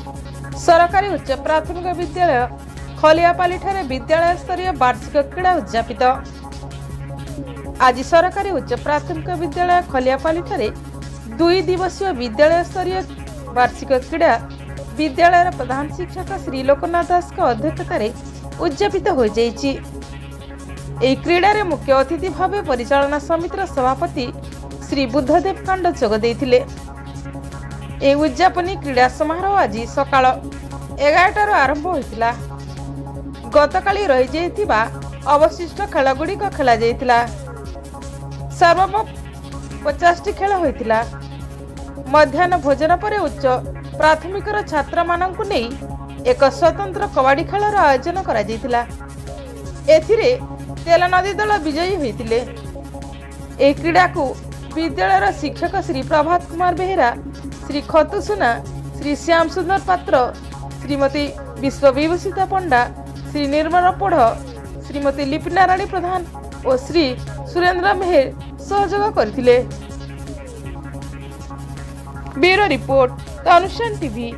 सरकारी उच्च प्राथमिक विद्यालय खलियापाली ठारे विद्यालय स्तरीय वार्षिक क्रीड़ा उद्यापित। आज सरकारी उच्च प्राथमिक विद्यालय खलियापाली ठारे 2 दिवसीय विद्यालय स्तरीय वार्षिक क्रीड़ा विद्यालय प्रधान शिक्षक श्री लोकनाथ दास अध्यक्षतार उद्यापित हो जाइछि। एही क्रीड़ा मुख्य अतिथि भाव परिचालना समितिर सभापति श्री बुद्धदेव कांड जोग देइथिले। ए उद्यापनी क्रीड़ा समारोह आज सकाळ 11टार आरंभ होइतिला। गतकाली रही जाइथिबा अवशिष्ट खेलगुड़िक खेला जाइतिला। सर्वमोट 50टी खेल होइतिला। मध्याह्न भोजन पर उच्च प्राथमिकर छात्र माननकु नेई एक स्वतंत्र कबाडी खेलर आयोजन करा जाइतिला। एथिरे तेलनदी दल विजयी होइतिले। ए क्रीड़ा को विद्यालयर शिक्षक श्री प्रभात कुमार बेहेरा, श्री खतुसुना, श्री श्याम सुंदर पात्र, श्रीमती विश्वविभूषिता पंडा, श्री निर्मल पोढ़, श्रीमती लिपिना राणी प्रधान और श्री सुरेंद्र मेहर सहयोग करथिले। ब्यूरो रिपोर्ट, अनुष्ठान टीवी।